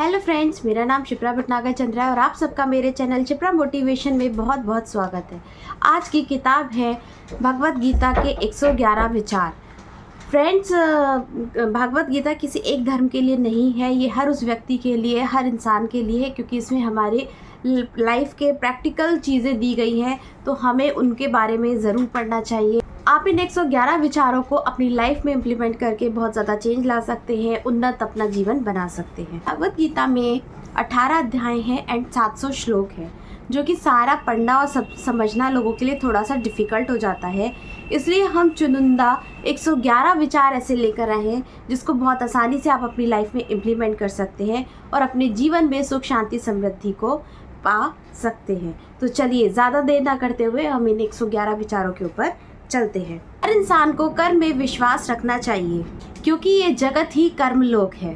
Hello friends, मेरा नाम शिप्रा भटनागर चंद्रा है और आप सबका मेरे चैनल शिप्रा मोटिवेशन में बहुत बहुत स्वागत है। आज की किताब है भगवत गीता के 111 विचार। फ्रेंड्स, भगवत गीता किसी एक धर्म के लिए नहीं है, ये हर उस व्यक्ति के लिए, हर इंसान के लिए है, क्योंकि इसमें हमारे लाइफ के प्रैक्टिकल चीज़ें दी गई हैं, तो हमें उनके बारे में ज़रूर पढ़ना चाहिए। आप इन 111 विचारों को अपनी लाइफ में इम्प्लीमेंट करके बहुत ज़्यादा चेंज ला सकते हैं, उन्नत अपना जीवन बना सकते हैं। भगवत गीता में 18 अध्याय हैं एंड 700 श्लोक हैं, जो कि सारा पढ़ना और समझना लोगों के लिए थोड़ा सा डिफ़िकल्ट हो जाता है। इसलिए हम चुनिंदा 111 विचार ऐसे लेकर आए हैं जिसको बहुत आसानी से आप अपनी लाइफ में इम्प्लीमेंट कर सकते हैं और अपने जीवन में सुख शांति समृद्धि को पा सकते हैं। तो चलिए ज़्यादा देर ना करते हुए हम इन 111 विचारों के ऊपर चलते हैं। हर इंसान को कर्म में विश्वास रखना चाहिए, क्योंकि ये जगत ही कर्मलोक है।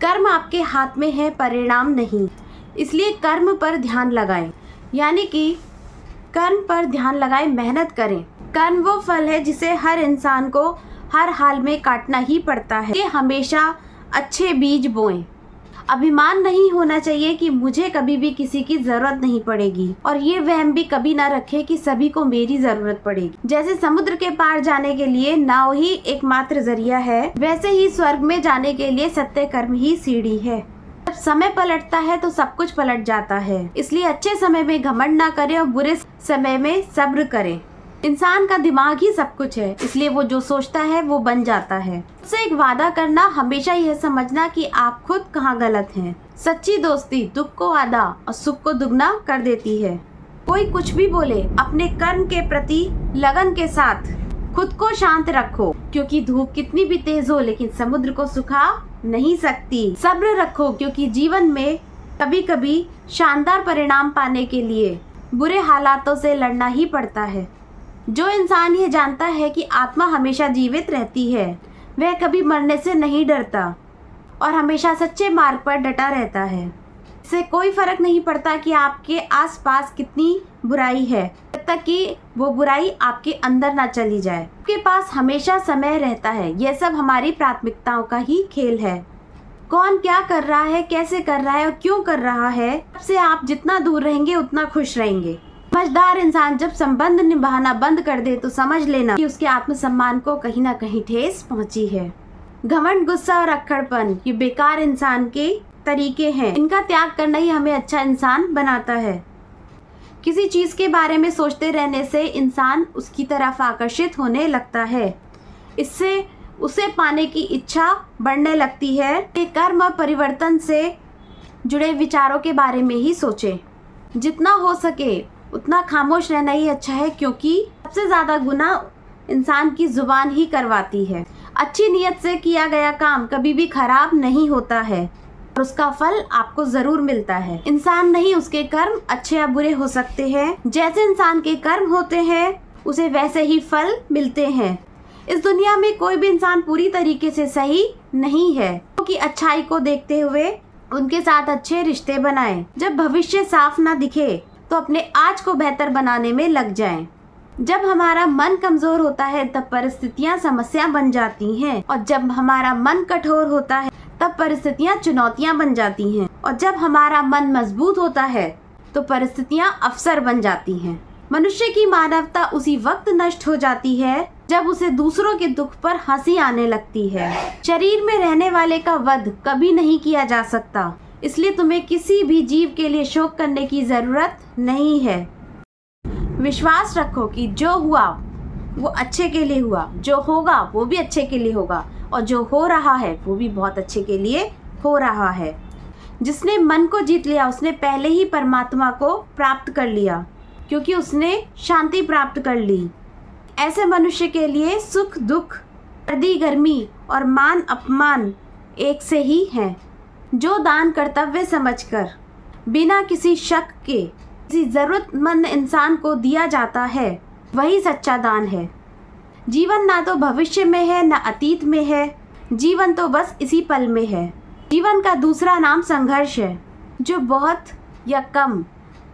कर्म आपके हाथ में है, परिणाम नहीं। इसलिए कर्म पर ध्यान लगाएं, यानी कि कर्म पर ध्यान लगाएं, मेहनत करें। कर्म वो फल है जिसे हर इंसान को हर हाल में काटना ही पड़ता है। ये हमेशा अच्छे बीज बोएं। अभिमान नहीं होना चाहिए कि मुझे कभी भी किसी की जरूरत नहीं पड़ेगी, और ये वहम भी कभी ना रखें कि सभी को मेरी जरूरत पड़ेगी। जैसे समुद्र के पार जाने के लिए नाव ही एकमात्र जरिया है, वैसे ही स्वर्ग में जाने के लिए सत्य कर्म ही सीढ़ी है। जब समय पलटता है तो सब कुछ पलट जाता है। इसलिए अच्छे समय में घमंड ना करें और बुरे समय में सब्र करें। इंसान का दिमाग ही सब कुछ है, इसलिए वो जो सोचता है वो बन जाता है। उससे एक वादा करना, हमेशा यह समझना कि आप खुद कहाँ गलत हैं। सच्ची दोस्ती दुख को आधा और सुख को दुगना कर देती है। कोई कुछ भी बोले, अपने कर्म के प्रति लगन के साथ खुद को शांत रखो, क्योंकि धूप कितनी भी तेज हो लेकिन समुद्र को सुखा नहीं सकती। सब्र रखो, क्योंकि जीवन में कभी कभी शानदार परिणाम पाने के लिए बुरे हालातों से लड़ना ही पड़ता है। जो इंसान ये जानता है कि आत्मा हमेशा जीवित रहती है, वह कभी मरने से नहीं डरता और हमेशा सच्चे मार्ग पर डटा रहता है। इससे कोई फर्क नहीं पड़ता कि आपके आसपास कितनी बुराई है, जब तक कि वो बुराई आपके अंदर ना चली जाए। आपके पास हमेशा समय रहता है। यह सब हमारी प्राथमिकताओं का ही खेल है। कौन क्या कर रहा है, कैसे कर रहा है और क्यों कर रहा है, सबसे आप जितना दूर रहेंगे उतना खुश रहेंगे। समझदार इंसान जब संबंध निभाना बंद कर दे तो समझ लेना कि उसके आत्मसम्मान को कहीं ना कहीं ठेस पहुंची है। घमंड, गुस्सा और अक्खड़पन ये बेकार इंसान के तरीके हैं। इनका त्याग करना ही हमें अच्छा इंसान बनाता है। किसी चीज के बारे में सोचते रहने से इंसान उसकी तरफ आकर्षित होने लगता है। इससे उसे पाने की इच्छा बढ़ने लगती है। ये कर्म और परिवर्तन से जुड़े विचारों के बारे में ही सोचें। जितना हो सके उतना खामोश रहना ही अच्छा है, क्योंकि सबसे ज़्यादा गुनाह इंसान की जुबान ही करवाती है। अच्छी नीयत से किया गया काम कभी भी खराब नहीं होता है और उसका फल आपको ज़रूर मिलता है। इंसान नहीं, उसके कर्म अच्छे या बुरे हो सकते हैं। जैसे इंसान के कर्म होते हैं उसे वैसे ही फल मिलते हैं। इस दुनिया में कोई भी इंसान पूरी तरीके से सही नहीं है, क्योंकि अच्छाई को देखते हुए उनके साथ अच्छे रिश्ते बनाएं। जब भविष्य साफ ना दिखे तो अपने आज को बेहतर बनाने में लग जाएं। जब हमारा मन कमजोर होता है तब परिस्थितियां समस्या बन जाती हैं, और जब हमारा मन कठोर होता है तब परिस्थितियां चुनौतियां बन जाती हैं, और जब हमारा मन मजबूत होता है तो परिस्थितियां अवसर बन जाती हैं। मनुष्य की मानवता उसी वक्त नष्ट हो जाती है जब उसे दूसरों के दुख पर हंसी आने लगती है। शरीर में रहने वाले का वध कभी नहीं किया जा सकता, इसलिए तुम्हें किसी भी जीव के लिए शोक करने की जरूरत नहीं है। विश्वास रखो कि जो हुआ वो अच्छे के लिए हुआ, जो होगा वो भी अच्छे के लिए होगा, और जो हो रहा है वो भी बहुत अच्छे के लिए हो रहा है। जिसने मन को जीत लिया उसने पहले ही परमात्मा को प्राप्त कर लिया, क्योंकि उसने शांति प्राप्त कर ली। ऐसे मनुष्य के लिए सुख दुख, सर्दी गर्मी और मान अपमान एक से ही हैं। जो दान कर्तव्य समझकर बिना किसी शक के किसी ज़रूरतमंद इंसान को दिया जाता है, वही सच्चा दान है। जीवन ना तो भविष्य में है ना अतीत में है, जीवन तो बस इसी पल में है। जीवन का दूसरा नाम संघर्ष है। जो बहुत या कम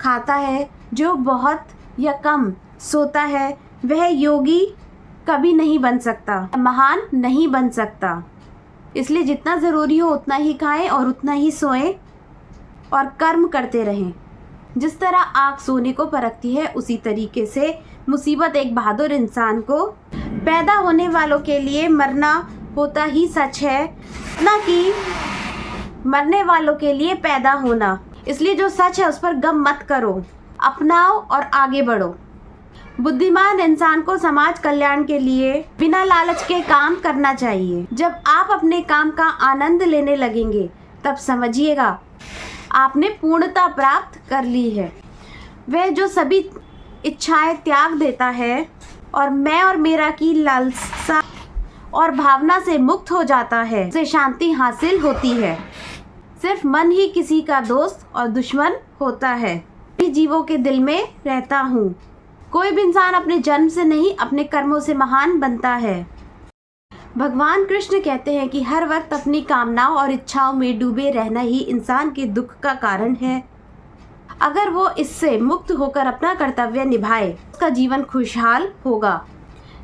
खाता है, जो बहुत या कम सोता है, वह योगी कभी नहीं बन सकता, महान नहीं बन सकता। इसलिए जितना ज़रूरी हो उतना ही खाएं और उतना ही सोएं और कर्म करते रहें। जिस तरह आग सोने को परखती है, उसी तरीके से मुसीबत एक बहादुर इंसान को पैदा होने वालों के लिए मरना होता ही सच है, ना कि मरने वालों के लिए पैदा होना। इसलिए जो सच है उस पर गम मत करो, अपनाओ और आगे बढ़ो। बुद्धिमान इंसान को समाज कल्याण के लिए बिना लालच के काम करना चाहिए। जब आप अपने काम का आनंद लेने लगेंगे तब समझिएगा आपने पूर्णता प्राप्त कर ली है। वह जो सभी इच्छाएं त्याग देता है और मैं और मेरा की लालसा और भावना से मुक्त हो जाता है, उसे शांति हासिल होती है। सिर्फ मन ही किसी का दोस्त और दुश्मन होता है। जीवों के दिल में रहता हूँ। कोई भी इंसान अपने जन्म से नहीं, अपने कर्मों से महान बनता है। भगवान कृष्ण कहते हैं कि हर वक्त अपनी कामनाओं और इच्छाओं में डूबे रहना ही इंसान के दुख का कारण है। अगर वो इससे मुक्त होकर अपना कर्तव्य निभाए, उसका जीवन खुशहाल होगा।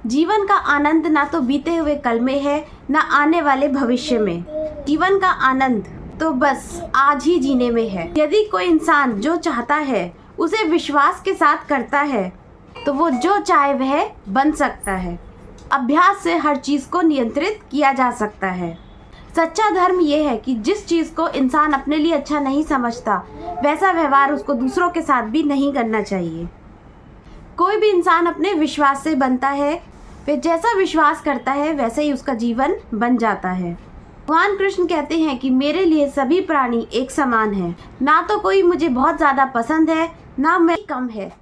जीवन का आनंद ना तो बीते हुए कल में है, ना आने वाले भविष्य में। जीवन का आनंद तो बस आज ही जीने में है। यदि कोई इंसान जो चाहता है उसे विश्वास के साथ करता है तो वो जो चाहे वह बन सकता है। अभ्यास से हर चीज़ को नियंत्रित किया जा सकता है। सच्चा धर्म ये है कि जिस चीज़ को इंसान अपने लिए अच्छा नहीं समझता, वैसा व्यवहार उसको दूसरों के साथ भी नहीं करना चाहिए। कोई भी इंसान अपने विश्वास से बनता है। वह जैसा विश्वास करता है वैसे ही उसका जीवन बन जाता है। भगवान कृष्ण कहते हैं कि मेरे लिए सभी प्राणी एक समान है। ना तो कोई मुझे बहुत ज़्यादा पसंद है, ना मैं कम है,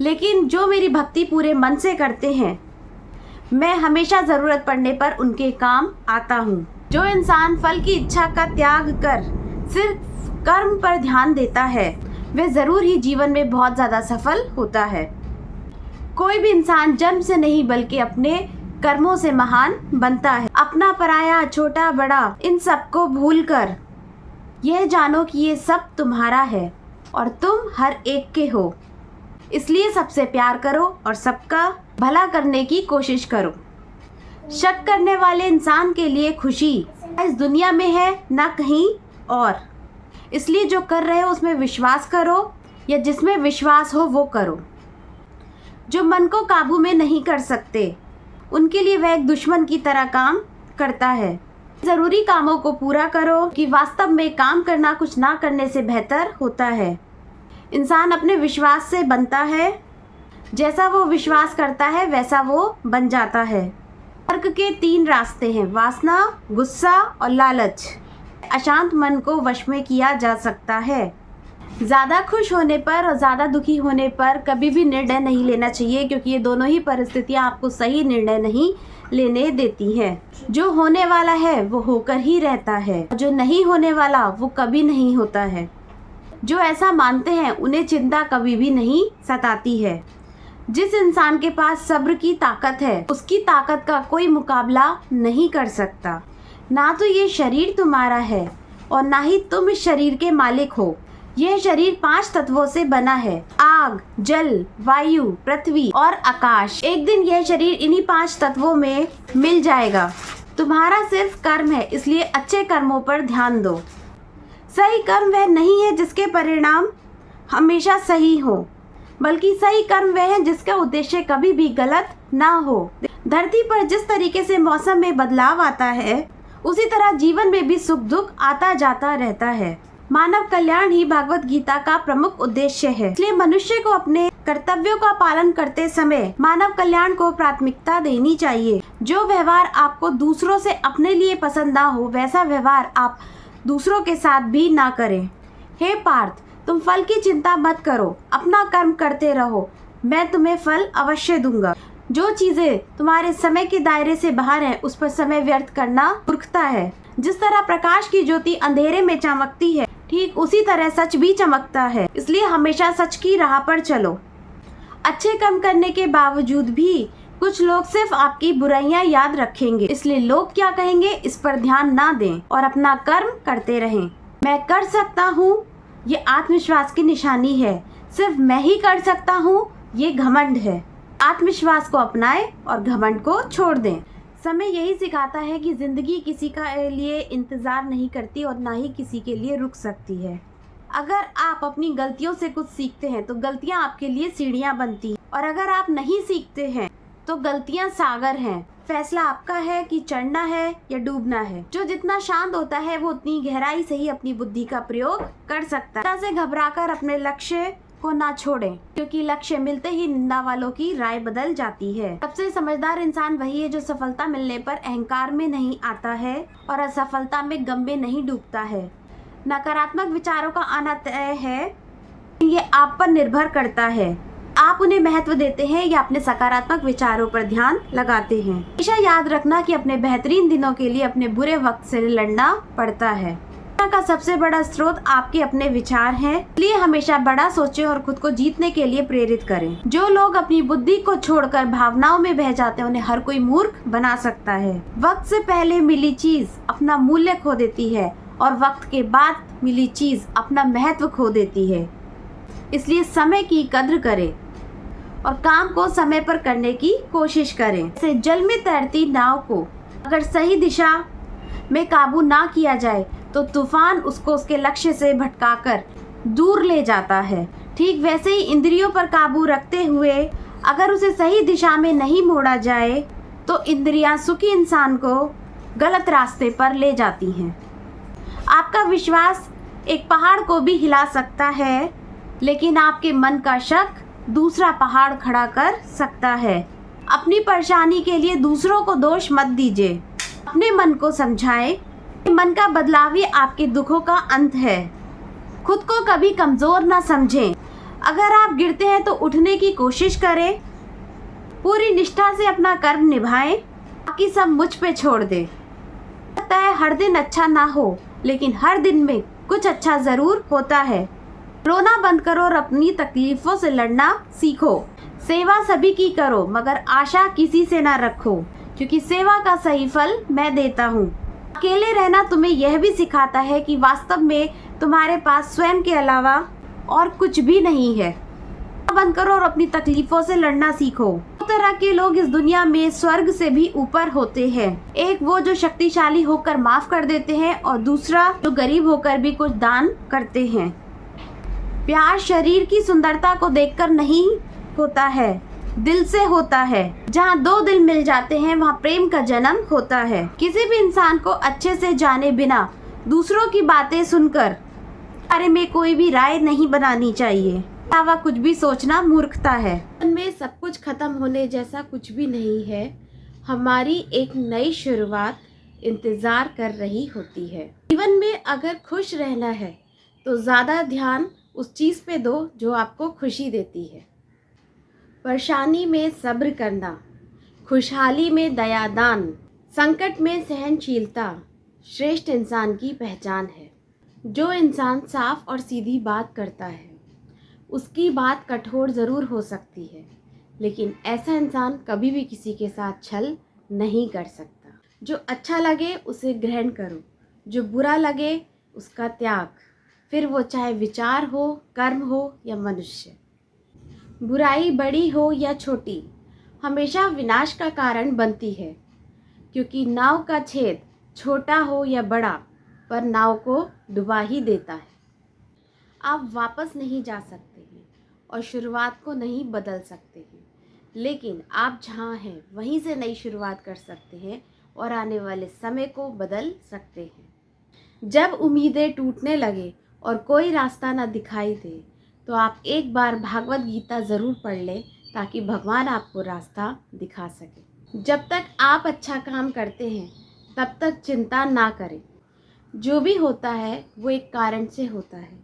लेकिन जो मेरी भक्ति पूरे मन से करते हैं, मैं हमेशा ज़रूरत पड़ने पर उनके काम आता हूँ। जो इंसान फल की इच्छा का त्याग कर सिर्फ कर्म पर ध्यान देता है, वह ज़रूर ही जीवन में बहुत ज़्यादा सफल होता है। कोई भी इंसान जन्म से नहीं बल्कि अपने कर्मों से महान बनता है। अपना पराया, छोटा बड़ा, इन सबको भूलकर यह जानो कि ये सब तुम्हारा है और तुम हर एक के हो। इसलिए सबसे प्यार करो और सबका भला करने की कोशिश करो। शक करने वाले इंसान के लिए खुशी इस दुनिया में है, ना कहीं और। इसलिए जो कर रहे हो उसमें विश्वास करो, या जिसमें विश्वास हो वो करो। जो मन को काबू में नहीं कर सकते, उनके लिए वह एक दुश्मन की तरह काम करता है। ज़रूरी कामों को पूरा करो कि वास्तव में काम करना कुछ ना करने से बेहतर होता है। इंसान अपने विश्वास से बनता है। जैसा वो विश्वास करता है वैसा वो बन जाता है। तर्क के 3 रास्ते हैं: वासना, गुस्सा और लालच। अशांत मन को वश में किया जा सकता है। ज़्यादा खुश होने पर और ज़्यादा दुखी होने पर कभी भी निर्णय नहीं लेना चाहिए, क्योंकि ये दोनों ही परिस्थितियाँ आपको सही निर्णय नहीं लेने देती हैं। जो होने वाला है वो होकर ही रहता है, जो नहीं होने वाला वो कभी नहीं होता है। जो ऐसा मानते हैं उन्हें चिंता कभी भी नहीं सताती है। जिस इंसान के पास सब्र की ताकत है, उसकी ताकत का कोई मुकाबला नहीं कर सकता। ना तो ये शरीर तुम्हारा है और ना ही तुम इस शरीर के मालिक हो। यह शरीर 5 तत्वों से बना है: आग, जल, वायु, पृथ्वी और आकाश। एक दिन यह शरीर इन्हीं 5 तत्वों में मिल जाएगा। तुम्हारा सिर्फ कर्म है, इसलिए अच्छे कर्मों पर ध्यान दो। सही कर्म वह नहीं है जिसके परिणाम हमेशा सही हो, बल्कि सही कर्म वह है जिसका उद्देश्य कभी भी गलत ना हो। धरती पर जिस तरीके से मौसम में बदलाव आता है, उसी तरह जीवन में भी सुख दुख आता जाता रहता है। मानव कल्याण ही भागवत गीता का प्रमुख उद्देश्य है। इसलिए मनुष्य को अपने कर्तव्यों का पालन करते समय मानव कल्याण को प्राथमिकता देनी चाहिए। जो व्यवहार आपको दूसरों से अपने लिए पसंद ना हो, वैसा व्यवहार आप दूसरों के साथ भी ना करें। हे पार्थ, तुम फल की चिंता मत करो, अपना कर्म करते रहो, मैं तुम्हें फल अवश्य दूंगा। जो चीजें तुम्हारे समय के दायरे से बाहर हैं, उस पर समय व्यर्थ करना मूर्खता है। जिस तरह प्रकाश की ज्योति अंधेरे में चमकती है, ठीक उसी तरह सच भी चमकता है। इसलिए हमेशा सच की राह पर चलो। अच्छे कर्म करने के बावजूद भी कुछ लोग सिर्फ आपकी बुराइयां याद रखेंगे, इसलिए लोग क्या कहेंगे इस पर ध्यान ना दें और अपना कर्म करते रहें। मैं कर सकता हूँ, ये आत्मविश्वास की निशानी है। सिर्फ मैं ही कर सकता हूँ, ये घमंड है। आत्मविश्वास को अपनाएं और घमंड को छोड़ दें। समय यही सिखाता है कि ज़िंदगी किसी का लिए इंतज़ार नहीं करती और ना ही किसी के लिए रुक सकती है। अगर आप अपनी गलतियों से कुछ सीखते हैं तो गलतियां आपके लिए सीढ़ियां बनती हैं, और अगर आप नहीं सीखते हैं तो गलतियां सागर हैं। फैसला आपका है कि चढ़ना है या डूबना है। जो जितना शांत होता है वो उतनी गहराई से ही अपनी बुद्धि का प्रयोग कर सकता है। से घबराकर अपने लक्ष्य को ना छोड़ें, क्योंकि लक्ष्य मिलते ही निंदा वालों की राय बदल जाती है। सबसे समझदार इंसान वही है जो सफलता मिलने पर अहंकार में नहीं आता है और असफलता में गम में नहीं डूबता है। नकारात्मक विचारों का आना तय है, ये आप पर निर्भर करता है। आप उन्हें महत्व देते हैं या अपने सकारात्मक विचारों पर ध्यान लगाते हैं। हमेशा याद रखना कि अपने बेहतरीन दिनों के लिए अपने बुरे वक्त से लड़ना पड़ता है। का सबसे बड़ा स्रोत आपके अपने विचार हैं, इसलिए हमेशा बड़ा सोचें और खुद को जीतने के लिए प्रेरित करें। जो लोग अपनी बुद्धि को छोड़कर भावनाओं में बह जाते हैं उन्हें हर कोई मूर्ख बना सकता है। वक्त से पहले मिली चीज अपना मूल्य खो देती है और वक्त के बाद मिली चीज अपना महत्व खो देती है। इसलिए समय की कद्र करें और काम को समय पर करने की कोशिश करें। जैसे जल में तैरती नाव को अगर सही दिशा में काबू ना किया जाए तो तूफान उसको उसके लक्ष्य से भटकाकर दूर ले जाता है। ठीक वैसे ही इंद्रियों पर काबू रखते हुए अगर उसे सही दिशा में नहीं मोड़ा जाए तो इंद्रियां सुखी इंसान को गलत रास्ते पर ले जाती हैं। आपका विश्वास एक पहाड़ को भी हिला सकता है, लेकिन आपके मन का शक दूसरा पहाड़ खड़ा कर सकता है। अपनी परेशानी के लिए दूसरों को दोष मत दीजिए, अपने मन को समझाएं। मन का बदलाव ही आपके दुखों का अंत है। खुद को कभी कमजोर ना समझें। अगर आप गिरते हैं तो उठने की कोशिश करें। पूरी निष्ठा से अपना कर्म निभाएं, बाकी सब मुझ पे छोड़ दें। लगता है हर दिन अच्छा ना हो, लेकिन हर दिन में कुछ अच्छा जरूर होता है। रोना बंद करो और अपनी तकलीफों से लड़ना सीखो। सेवा सभी की करो, मगर आशा किसी से ना रखो, क्योंकि सेवा का सही फल मैं देता हूँ। अकेले रहना तुम्हें यह भी सिखाता है कि वास्तव में तुम्हारे पास स्वयं के अलावा और कुछ भी नहीं है। बंद करो और अपनी तकलीफों से लड़ना सीखो। दो तरह के लोग इस दुनिया में स्वर्ग से भी ऊपर होते हैं। एक वो जो शक्तिशाली होकर माफ कर देते हैं और दूसरा जो गरीब होकर भी कुछ दान करते हैं। प्यार शरीर की सुंदरता को देखकर नहीं होता है, दिल से होता है। जहाँ दो दिल मिल जाते हैं वहाँ प्रेम का जन्म होता है। किसी भी इंसान को अच्छे से जाने बिना दूसरों की बातें सुनकर बारे में कोई भी राय नहीं बनानी चाहिए। अलावा कुछ भी सोचना मूर्खता है। जीवन में सब कुछ खत्म होने जैसा कुछ भी नहीं है। हमारी एक नई शुरुआत इंतजार कर रही होती है। जीवन में अगर खुश रहना है तो ज़्यादा ध्यान उस चीज़ पे दो जो आपको खुशी देती है। परेशानी में सब्र करना, खुशहाली में दयादान, संकट में सहनशीलता श्रेष्ठ इंसान की पहचान है। जो इंसान साफ और सीधी बात करता है उसकी बात कठोर ज़रूर हो सकती है, लेकिन ऐसा इंसान कभी भी किसी के साथ छल नहीं कर सकता। जो अच्छा लगे उसे ग्रहण करो, जो बुरा लगे उसका त्याग, फिर वो चाहे विचार हो, कर्म हो या मनुष्य। बुराई बड़ी हो या छोटी हमेशा विनाश का कारण बनती है, क्योंकि नाव का छेद छोटा हो या बड़ा पर नाव को डुबा ही देता है। आप वापस नहीं जा सकते हैं और शुरुआत को नहीं बदल सकते हैं, लेकिन आप जहाँ हैं वहीं से नई शुरुआत कर सकते हैं और आने वाले समय को बदल सकते हैं। जब उम्मीदें टूटने लगे और कोई रास्ता ना दिखाई दे तो आप एक बार भागवत गीता ज़रूर पढ़ लें, ताकि भगवान आपको रास्ता दिखा सके। जब तक आप अच्छा काम करते हैं तब तक चिंता ना करें। जो भी होता है वो एक कारण से होता है,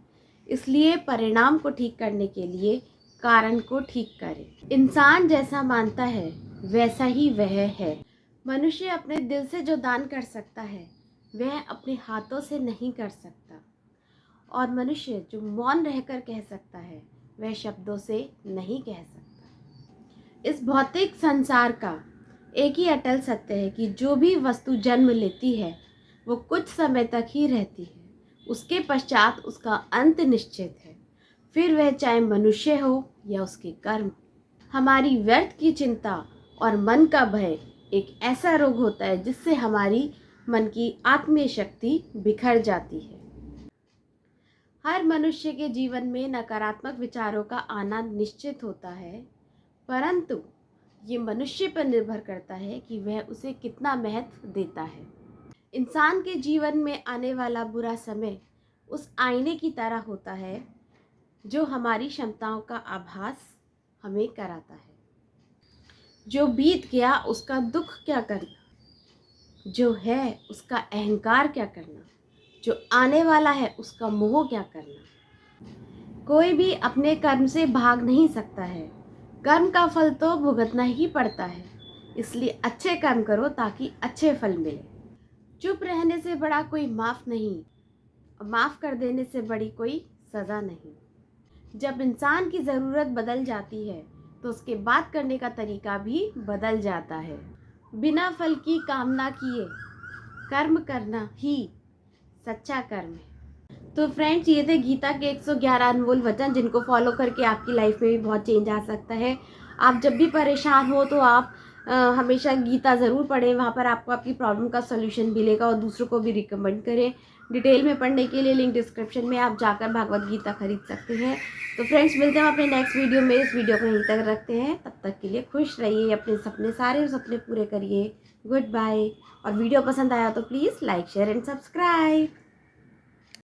इसलिए परिणाम को ठीक करने के लिए कारण को ठीक करें। इंसान जैसा मानता है वैसा ही वह है। मनुष्य अपने दिल से जो दान कर सकता है वह अपने हाथों से नहीं कर सकता, और मनुष्य जो मौन रहकर कह सकता है वह शब्दों से नहीं कह सकता। इस भौतिक संसार का एक ही अटल सत्य है कि जो भी वस्तु जन्म लेती है वो कुछ समय तक ही रहती है, उसके पश्चात उसका अंत निश्चित है, फिर वह चाहे मनुष्य हो या उसके कर्म। हमारी व्यर्थ की चिंता और मन का भय एक ऐसा रोग होता है जिससे हमारी मन की आत्मीय शक्ति बिखर जाती है। हर मनुष्य के जीवन में नकारात्मक विचारों का आना निश्चित होता है, परंतु ये मनुष्य पर निर्भर करता है कि वह उसे कितना महत्व देता है। इंसान के जीवन में आने वाला बुरा समय उस आईने की तरह होता है जो हमारी क्षमताओं का आभास हमें कराता है। जो बीत गया उसका दुख क्या करना, जो है उसका अहंकार क्या करना, जो आने वाला है उसका मोह क्या करना। कोई भी अपने कर्म से भाग नहीं सकता है, कर्म का फल तो भुगतना ही पड़ता है। इसलिए अच्छे कर्म करो ताकि अच्छे फल मिले। चुप रहने से बड़ा कोई माफ़ नहीं, और माफ़ कर देने से बड़ी कोई सज़ा नहीं। जब इंसान की ज़रूरत बदल जाती है तो उसके बात करने का तरीका भी बदल जाता है। बिना फल की कामना किए कर्म करना ही सच्चा कर्म है। तो फ्रेंड्स, ये थे गीता के 111 अनमोल वचन, जिनको फॉलो करके आपकी लाइफ में भी बहुत चेंज आ सकता है। आप जब भी परेशान हो तो आप हमेशा गीता ज़रूर पढ़ें, वहाँ पर आपको आपकी प्रॉब्लम का सॉल्यूशन मिलेगा और दूसरों को भी रिकमेंड करें। डिटेल में पढ़ने के लिए लिंक डिस्क्रिप्शन में आप जाकर भागवत गीता खरीद सकते हैं। तो फ्रेंड्स, मिलते हैं अपने नेक्स्ट वीडियो में। इस वीडियो को यहीं तक रखते हैं, तब तक के लिए खुश रहिए, अपने सपने सारे सपने पूरे करिए। Good bye. और वीडियो पसंद आया तो please like share and subscribe.